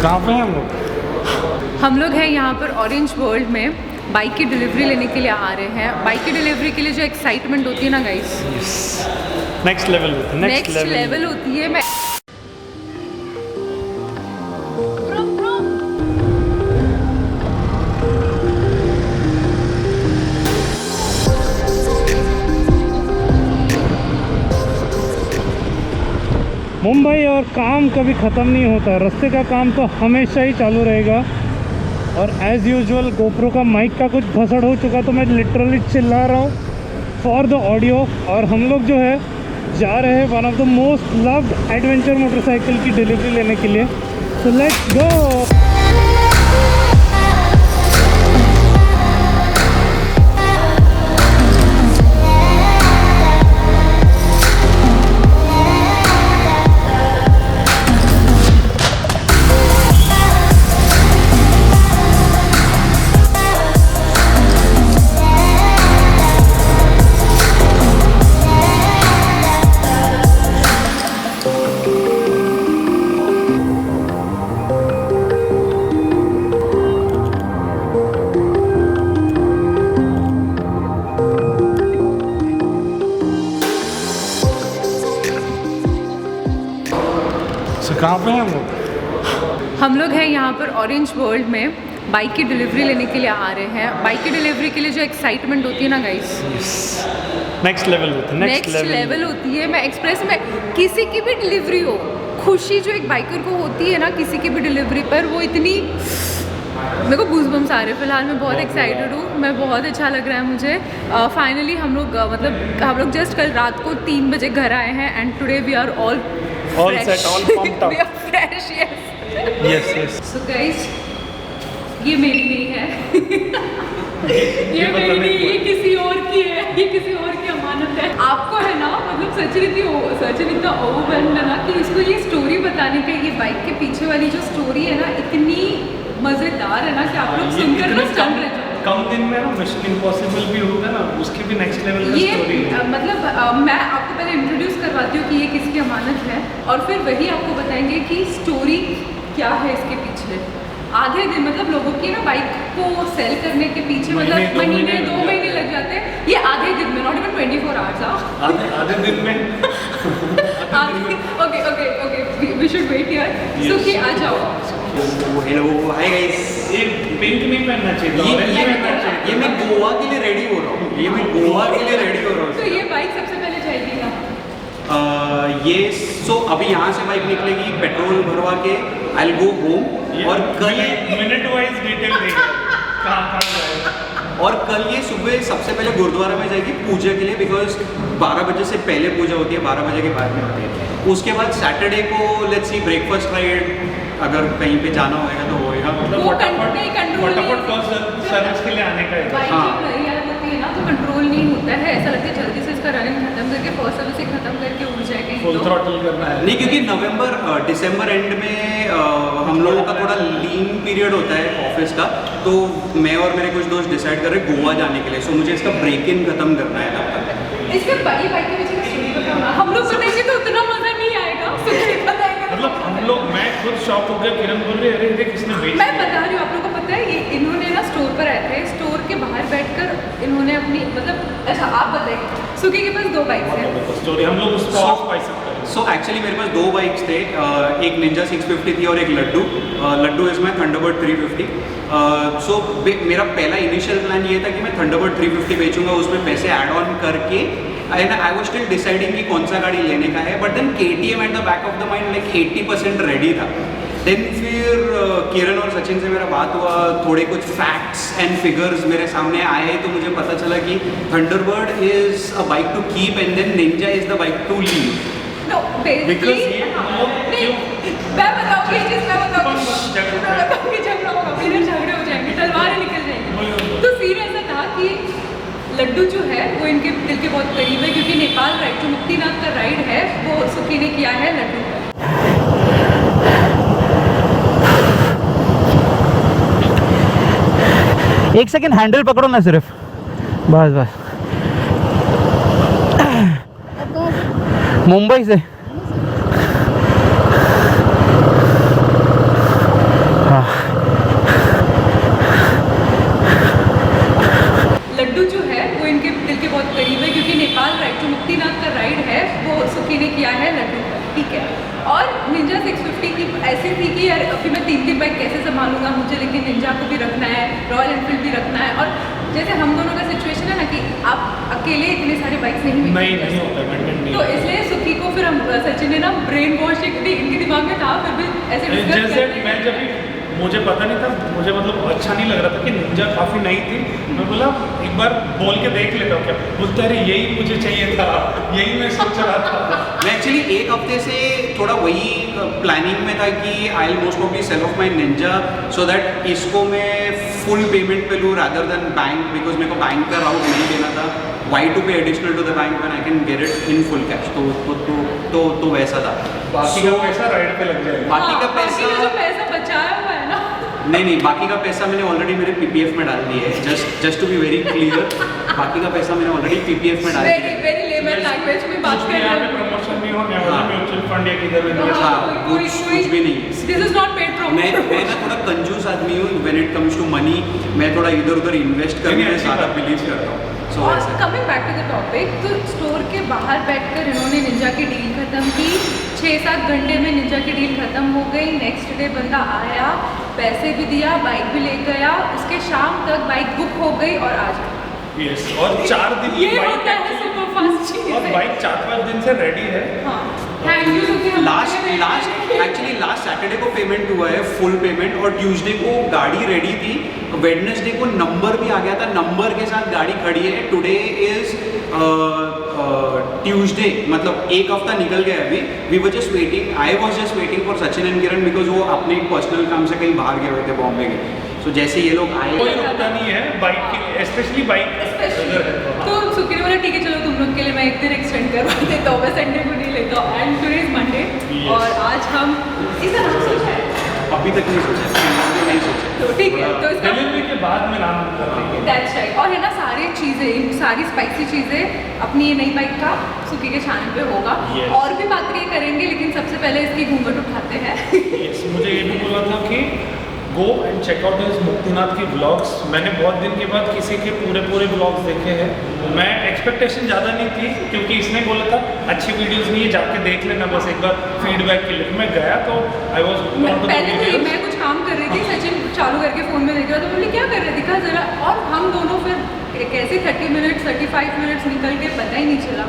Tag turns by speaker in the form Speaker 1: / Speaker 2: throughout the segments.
Speaker 1: कहाँ पे हैं हम लोग?
Speaker 2: हम लोग हैं यहाँ पर ऑरेंज वर्ल्ड में बाइक की डिलीवरी लेने के लिए आ रहे हैं। बाइक की डिलीवरी के लिए जो एक्साइटमेंट होती है ना गाइस,
Speaker 1: नेक्स्ट लेवल होती है,
Speaker 2: नेक्स्ट लेवल होती है। मैं
Speaker 1: मुंबई और काम कभी ख़त्म नहीं होता, रास्ते का काम तो हमेशा ही चालू रहेगा। और एज़ यूजुअल गोप्रो का माइक का कुछ भसड़ हो चुका तो मैं लिटरली चिल्ला रहा हूँ फॉर द ऑडियो। और हम लोग जो है जा रहे हैं one of the most loved adventure motorcycle की डिलीवरी लेने के लिए। So let's go. कहाँ पे हैं हम लोग?
Speaker 2: हम लोग हैं यहाँ पर ऑरेंज वर्ल्ड में बाइक की डिलीवरी लेने के लिए आ रहे हैं। बाइक की डिलीवरी के लिए जो एक्साइटमेंट होती है ना गाइस,
Speaker 1: नेक्स्ट लेवल होती है,
Speaker 2: नेक्स्ट लेवल होती है। मैं एक्सप्रेस में किसी की भी डिलीवरी हो, खुशी जो एक बाइकर को होती है ना किसी की भी डिलीवरी पर, वो इतनी, मेरे को गूज़बम्स आ रहे हैं। फिलहाल मैं बहुत एक्साइटेड हूँ, मैं बहुत अच्छा लग रहा है मुझे। फाइनली हम लोग जस्ट कल रात को 3 बजे घर आए हैं and today we are all
Speaker 1: set, all pumped up.
Speaker 2: We are fresh, yes.
Speaker 1: Yes.
Speaker 2: So guys, ये मेरी नहीं है। ये मेरी नहीं, ये किसी और की है, ये किसी और की अमानत है। आपको है ना, मतलब सचिन इतना ओवरवेल्म्ड है ना कि इसको ये स्टोरी बताने का, ये बाइक के पीछे वाली जो स्टोरी है ना इतनी मज़ेदार है ना कि आप लोग सुनकर ना स्टन रह जाओ।
Speaker 1: कम दिन में ना मिशन इम्पॉसिबल भी होगा ना, उसकी भी नेक्स्ट लेवल की स्टोरी है।
Speaker 2: मतलब मैं आपको पहले इंट्रोड्यूस करवाती हूँ कि ये किसकी अमानत है और फिर वही आपको बताएंगे कि स्टोरी क्या है इसके पीछे। आधे दिन, मतलब लोगों की ना बाइक को सेल करने के पीछे मतलब महीने 2 महीने लग जाते हैं। ये आधे दिन में, नॉट इवन 24 आवर्स।
Speaker 1: आधे दिन में
Speaker 2: okay we should wait here. So कि आ जाओ।
Speaker 3: Hello, hi guys.
Speaker 1: ये पिंक नहीं पहनना चाहिए,
Speaker 3: ये मैं गोवा के लिए रेडी हो रहा हूँ।
Speaker 2: तो ये बाइक सबसे पहले जाएगी ना?
Speaker 3: ये अभी यहाँ से बाइक निकलेगी, पेट्रोल भरवा के आई विल गो होम। और कल
Speaker 1: मिनट वाइज डिटेल देगा कहाँ जाएगा।
Speaker 3: और कल ये सुबह सबसे पहले गुरुद्वारा में जाएगी पूजा के लिए, बिकॉज 12 बजे से पहले पूजा होती है, 12 बजे के बाद में होती है। उसके बाद सैटरडे को लेट्स सी ब्रेकफास्ट राइड, अगर कहीं पे जाना होगा तो होएगा।
Speaker 1: मतलब फटाफट फर्स्ट सर्विस के लिए आने का है।
Speaker 2: बाइक जब नई आती है ना तो कंट्रोल नहीं होता है, ऐसा लगता है जल्दी से इसका रनिंग खत्म करके फर्स्ट सर्विस खत्म करके उड़ जाएगा।
Speaker 1: फुल थ्रॉटल करना है।
Speaker 3: नहीं, क्योंकि दिसंबर एंड में हम लोगों का थोड़ा लीन पीरियड होता है ऑफिस का, तो मैं और मेरे कुछ दोस्त डिसाइड कर रहे गोवा जाने के लिए। सो मुझे इसका ब्रेक इन खत्म करना है तब तक।
Speaker 2: इसके बाइक के पीछे स्टोरी बताना, हम लोग बताएंगे तो उतना मजा नहीं आएगा।
Speaker 1: मतलब हम लोग, मैं खुद शॉक हो गया, किरण बोल रही है अरे किसने बेच दिया।
Speaker 2: मैं बता रही हूँ आप लोगों को पता है, ये इन्होंने ना स्टोर पर आए थे, स्टोर के बाहर बैठकर इन्होंने अपनी, मतलब अच्छा आप बताइए, सुकी के पास 2 बाइक्स हैं।
Speaker 1: स्टोरी हम लोग उसको और पाई सकते हैं।
Speaker 3: सो एक्चुअली मेरे पास 2 बाइक्स थे, एक निंजा 650 थी और एक लड्डू इज माई थंडरबर्ड 350। सो मेरा पहला इनिशियल प्लान ये था कि मैं थंडरबर्ड 350 बेचूंगा, उसमें पैसे ऐड ऑन करके and I was still deciding कि कौन सा गाड़ी लेने का है। But then KTM at the back of the mind like 80% ready था। देन फिर किरण और सचिन से मेरा बात हुआ, थोड़े कुछ फैक्ट्स एंड फिगर्स मेरे सामने आए, तो मुझे पता चला कि Thunderbird is a bike to keep and then Ninja is the bike to leave.
Speaker 2: No basically मैं बताऊंगी झगड़ा होगा, मेरे झगड़े हो जाएंगे, तलवारें निकल जाएंगी। तो फिर ऐसा था कि लड्डू जो है वो इनके दिल के बहुत करीब है, क्योंकि नेपाल राइड जो मुक्तिनाथ का राइड है वो सुकी ने किया है लड्डू।
Speaker 4: एक सेकंड हैंडल पकड़ो ना सिर्फ, बस मुंबई से
Speaker 2: दिल के बहुत करीब है, क्योंकि नेपाल राइड जो मुक्तिनाथ का राइड है वो सुखी ने किया है लड्डू पर, ठीक है। और निंजा 650 की ऐसी थी कि यार अभी मैं 3 बाइक कैसे संभालूंगा मुझे, लेकिन निंजा को भी रखना है, रॉयल एनफील्ड भी रखना है। और जैसे हम दोनों का सिचुएशन है ना कि आप अकेले इतने सारे बाइक्स नहीं
Speaker 5: नहीं होता मेंटेन नहीं
Speaker 2: तो इसलिए सुखी को फिर हम सचिन ने ना ब्रेन वॉश इनके दिमाग में था, फिर भी ऐसे डिस्कस
Speaker 5: जैसे मैं जब भी मुझे पता नहीं था, मुझे मतलब अच्छा नहीं लग रहा था कि निंजा काफ़ी नई थी। मैं बोला एक बार बोल के देख लेता हूँ क्या, बोलते अरे यही मुझे चाहिए था, यही मैं सोच रहा था।
Speaker 3: मैं एक्चुअली एक हफ्ते से थोड़ा वही प्लानिंग में था कि I will most probably sell off my Ninja so that इसको मैं फुल पेमेंट पे लूँ रादर देन बैंक, बिकॉज मेरे को बैंक का राउट नहीं देना था। Why to pay additional to the bank when I can get it in full cash. तो वैसा था।
Speaker 5: बाकी का पैसा राइड पे लग जाएगा।
Speaker 3: बाकी का
Speaker 2: बाकी जो पैसा बचाया हुआ है ना,
Speaker 3: नहीं, बाकी का पैसा मैंने ऑलरेडी मेरे पीपीएफ में डाल दिया है। Just to be very clear, बाकी का पैसा मैंने ऑलरेडी पीपीएफ में डाल दिया है।
Speaker 2: वेरी लेमन लैंग्वेज में बात कर
Speaker 5: यहाँ
Speaker 2: रहे
Speaker 5: पे
Speaker 2: हो।
Speaker 5: प्रमोशन नहीं होने वाला, म्यूचुअल फंड या किधर भी
Speaker 3: हाँ,
Speaker 2: कोई
Speaker 3: कुछ भी नहीं है।
Speaker 2: दिस इज नॉट पेड
Speaker 3: मैं ना थोड़ा कंजूस आदमी हूँ when it comes to money. मैं थोड़ा इधर उधर इन्वेस्ट करने में ज़्यादा बिलीव करता हूँ। So
Speaker 2: और
Speaker 3: वैसा।
Speaker 2: Coming back to the topic, तो स्टोर के बाहर बैठकर इन्होंने निंजा की डील खत्म की। 6-7 घंटे में निंजा की डील खत्म हो गई। नेक्स्ट डे बंदा आया, पैसे भी दिया, बाइक भी ले गया, उसके शाम तक बाइक बुक हो गई और आज
Speaker 5: यस। और 4 दिन की
Speaker 2: ये होता है सुपर फास्ट चीज
Speaker 5: और बाइक 4-5 दिन से रेडी है।
Speaker 2: हाँ, थैंक यू सुखी।
Speaker 3: लास्ट सैटरडे को पेमेंट हुआ है फुल पेमेंट, और ट्यूसडे को गाड़ी रेडी थी। वेडनेसडे को नंबर भी आ गया था, नंबर के साथ गाड़ी खड़ी है। टुडे इज ट्यूसडे, मतलब एक हफ्ता निकल गया अभी। We were just waiting, I was just waiting for Sachin and Kiran, because वो अपने पर्सनल काम से कहीं बाहर गए हुए थे बॉम्बे के। सो जैसे ये लोग आए,
Speaker 5: कोई रुकता नहीं है बाइक की, स्पेशली बाइक
Speaker 2: तो सुखी ने बोला ठीक है चलो तुम लोग के लिए मैं एक दिन एक्सटेंड करवा देता हूँ, मैं संडे को नहीं लेता हूँ। एंड टुडे इज मंडे और आज हम इसका नाम सोचा है,
Speaker 3: अभी तक नहीं सोचा, नहीं सोचा।
Speaker 2: तो ठीक है, तो इसका
Speaker 5: डिलीवरी के बाद में नाम करेंगे।
Speaker 2: That's right. और है ना सारी चीज़ें, सारी स्पाइसी चीज़ें अपनी ये नई बाइक का सुखी के चैनल पे होगा।
Speaker 5: Yes.
Speaker 2: और भी बात ये करेंगे, लेकिन सबसे पहले इसकी घूंघट उठाते हैं।
Speaker 5: यस, मुझे ये भी बोला था कि go and check out this Muktinath की व्लॉग्स। मैंने बहुत दिन के बाद किसी के पूरे व्लॉग्स देखे हैं। मैं एक्सपेक्टेशन ज़्यादा नहीं थी, क्योंकि इसने बोला था अच्छी वीडियोस नहीं है, जाके देख लेना बस एक बार फीडबैक के लिए। मैं गया तो आई वॉज
Speaker 2: पहले तो मैं कुछ काम कर रही थी, सचिन चालू करके फ़ोन में देख रहा था, बोले क्या कर रहे दिखा ज़रा। और हम दोनों फिर कैसे 30 मिनट्स 35 मिनट्स निकल के पता ही नहीं चला।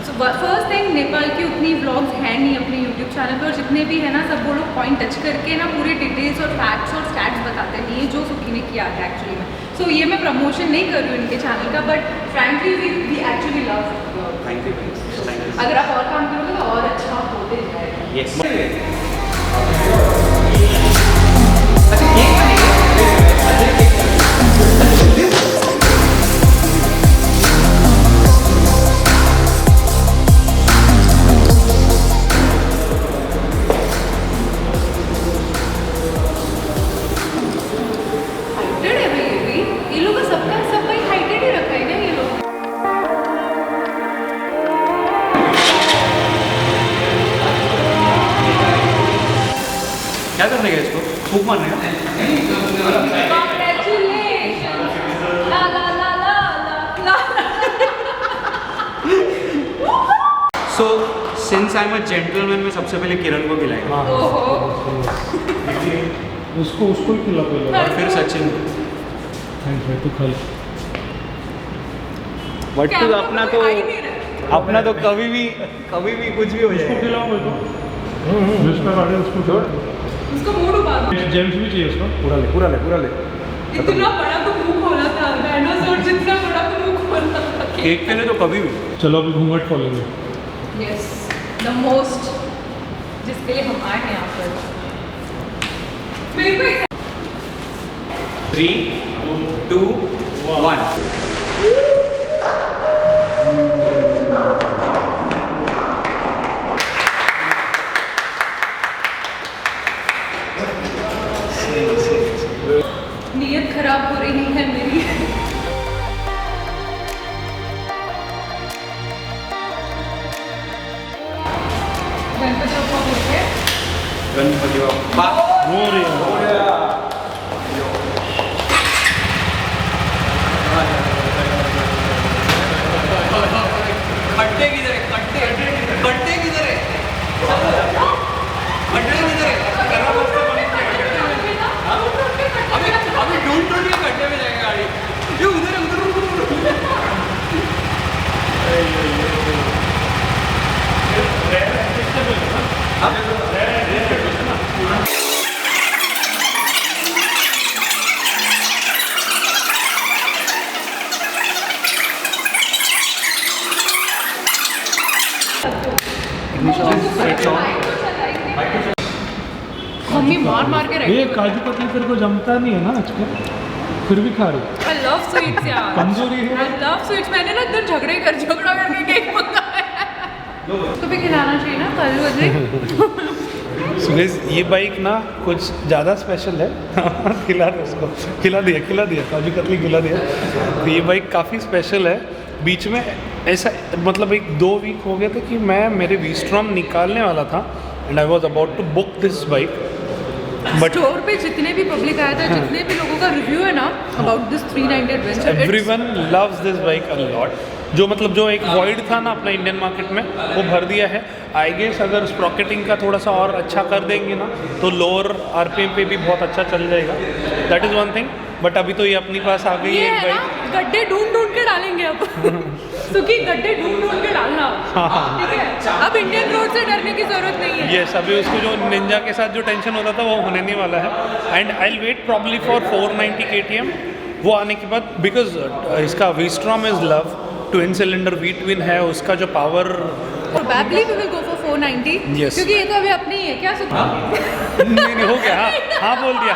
Speaker 2: सो फर्स्ट थिंग, नेपाल की उतनी व्लॉग्स हैं नहीं अपने यूट्यूब चैनल पर, और जितने भी है ना सब वो लोग पॉइंट टच करके ना पूरे डिटेल्स और फैक्ट्स और स्टैट्स बताते हैं, ये जो सुखी ने किया है एक्चुअली में। सो ये मैं प्रमोशन नहीं कर रही हूँ इनके चैनल का, but frankly we actually love.
Speaker 3: Thank you.
Speaker 2: अगर आप और काम करोगे तो और अच्छा होते जाएगा।
Speaker 3: यस।
Speaker 2: हाइटेड है भाई, ये भी ये लोग का सबका सब भाई हाइटेड ही रखा है ना ये लोग।
Speaker 3: क्या करने गए इसको? फूक मारने का?
Speaker 2: Congratulations! ला ला ला ला ला ला।
Speaker 3: So since I am a gentleman, मैं सबसे पहले किरण को खिलाएगा,
Speaker 2: ओहो।
Speaker 1: उसको ही खिला पहले,
Speaker 3: और फिर सचिन।
Speaker 1: थैंक्स भाई, तू खा ले।
Speaker 3: बट
Speaker 2: कैमरा
Speaker 3: अपना
Speaker 2: कोई आ ही नहीं रहा।
Speaker 3: अपना तो कभी भी कुछ भी हो
Speaker 1: उसको
Speaker 3: जाएगा।
Speaker 1: खिलाओ भाई तो जिसका गाड़ी उसको छोड़।
Speaker 2: उसको मूड उबा दो।
Speaker 1: जेम्स भी चाहिए उसको।
Speaker 5: पूरा ले।
Speaker 2: इतना बड़ा तो मुंह खोला था, डायनासोर जितना बड़ा तो मुंह खोला था।
Speaker 3: केक के लिए तो कभी भी।
Speaker 1: चलो अभी घूंघट खोलेंगे।
Speaker 2: यस, द मोस्ट जिसके लिए हम आए हैं यहाँ पर। मेरे को एक
Speaker 3: 3, 2, 1।
Speaker 2: नीयत खराब हो रही है मेरी। गणपति बप्पा बोल के
Speaker 3: गणपति बप्पा
Speaker 1: मोरया।
Speaker 2: मम्मी मार मार के
Speaker 1: ये
Speaker 2: रखी।
Speaker 1: काजू कतली तेरे को जमता नहीं है ना आजकल, फिर भी खा रही
Speaker 2: I love sweets यार।
Speaker 1: कमजोरी है।
Speaker 2: I love sweets। मैंने ना इधर झगड़ा करके केक मंगाया है। तो भी खिलाना चाहिए ना कल मुझे।
Speaker 5: सुरेश ये बाइक ना कुछ ज़्यादा स्पेशल है। खिला दे उसको, खिला दिया काजू कतली खिला दिया। तो ये बाइक काफ़ी स्पेशल है। बीच में ऐसा मतलब 1-2 वीक हो गए थे कि मैं मेरे वी-स्ट्रॉम निकालने वाला था and I was about to book this bike but
Speaker 2: store पे जितने भी पब्लिक आया था, जितने भी लोगों का रिव्यू है ना about this 390 adventure,
Speaker 5: everyone loves this bike a lot. जो मतलब जो एक वॉइड था ना अपना इंडियन मार्केट में वो भर दिया है। आई गेस अगर स्प्रॉकेटिंग का थोड़ा सा और अच्छा कर देंगे ना तो लोअर आरपीएम पे भी बहुत अच्छा चल जाएगा। That is one thing. But अभी तो ये अपनी पास आ गई
Speaker 2: ये
Speaker 5: है एक
Speaker 2: है ना
Speaker 5: बाइक।
Speaker 2: गड्ढे ढूंढ के डालेंगे अब। सुखी गड्ढे ढूंढ के डालना, ठीक है? अब इंडियन रोड से डरने की जरूरत नहीं है।
Speaker 5: यस अभी उसको जो निंजा के साथ जो टेंशन होता था वो होने नहीं वाला है। And I will wait probably for 490 KTM वो आने के बाद, बिकॉज इसका V Strom is love, twin cylinder V twin है, उसका जो power
Speaker 2: Probably we will go for 490।
Speaker 5: Yes।
Speaker 2: क्योंकि ये तो अभी अपनी ही है क्या सुखी?
Speaker 5: नहीं हो गया। हाँ बोल दिया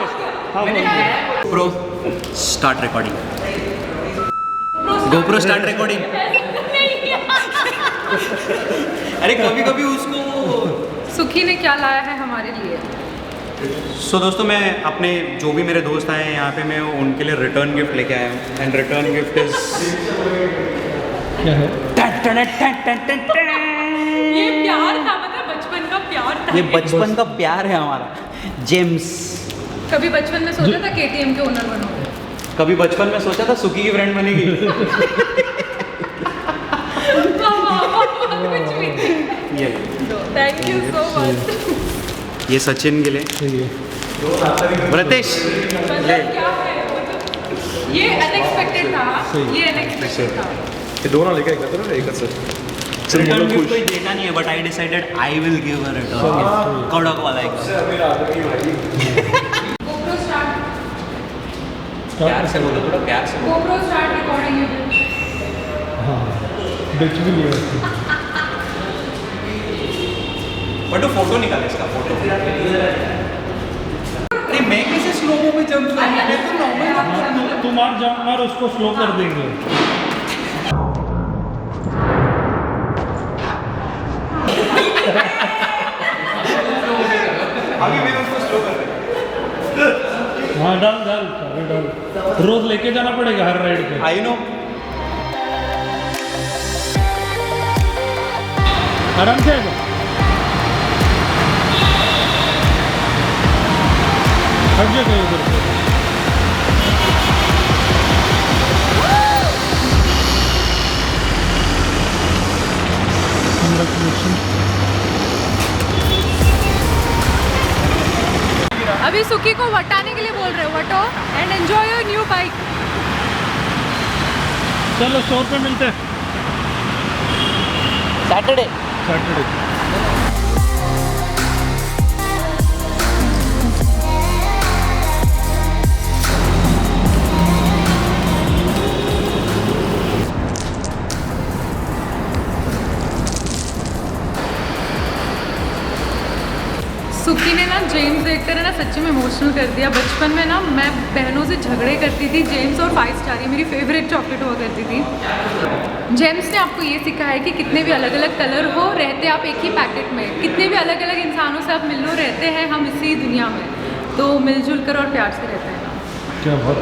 Speaker 5: उसको, हाँ बोल दिया।
Speaker 3: Pro start recording, GoPro start recording. अरे कभी कभी उसको
Speaker 2: सुखी ने क्या लाया है हमारे लिए?
Speaker 3: सो दोस्तों मैं अपने जो भी मेरे दोस्त आए हैं यहाँ पे मैं उनके लिए रिटर्न गिफ्ट लेके आया हूँ। एंड रिटर्न गिफ्ट इज
Speaker 1: क्या है?
Speaker 2: ये प्यार था, मतलब बचपन का प्यार था।
Speaker 6: ये बचपन का प्यार है हमारा, जेम्स।
Speaker 2: कभी बचपन में सोचा था KTM के ओनर बनोगे?
Speaker 3: कभी बचपन में सोचा था सुकी की फ्रेंड बनेगी।
Speaker 2: कुछ भी नहीं।
Speaker 3: ये
Speaker 2: थैंक यू सो मच।
Speaker 3: ये सचिन के लिए, रितेश
Speaker 2: मतलब क्या है, मतलब ये अनएक्सपेक्टेड था, ये अनएक्सपेक्टेड था।
Speaker 3: रिटर्न गिफ्ट कोई देता नहीं है but I decided I will give a return gift. कड़क वाला एक
Speaker 2: GoPro start,
Speaker 3: प्यार से बोलो, थोड़ा प्यार से बोलो।
Speaker 2: GoPro start recording you।
Speaker 1: बेच भी लिया उसने।
Speaker 3: बट वो फोटो निकाले इसका फोटो। अरे मैं कैसे स्लोमो में जंप कर रहा हूं? तो नॉर्मल
Speaker 1: तू मार उसको स्लो कर देंगे।
Speaker 3: अभी मैं उसको स्लो कर रहा हूं।
Speaker 1: हाँ डाल। रोज लेके जाना पड़ेगा हर राइड पे।
Speaker 3: I know.
Speaker 1: आराम से आएगा। हट जा कहीं उधर।
Speaker 2: अभी सुखी को वटाने के लिए बोल रहे हो, वटो and enjoy your new bike.
Speaker 1: चलो स्टोर पे मिलते हैं
Speaker 6: सैटरडे।
Speaker 2: सुखी ने ना जेम्स देखकर है ना सच्ची में इमोशनल कर दिया। बचपन में ना मैं बहनों से झगड़े करती थी। जेम्स और 5 स्टार ये मेरी फेवरेट चॉकलेट हुआ करती थी। जेम्स ने आपको ये सिखाया कि कितने भी अलग अलग कलर हो, रहते आप एक ही पैकेट में, कितने भी अलग अलग इंसानों से आप मिल लो, रहते हैं हम इसी दुनिया में, तो मिलजुल कर और प्यार से रहते हैं।
Speaker 1: क्या बात।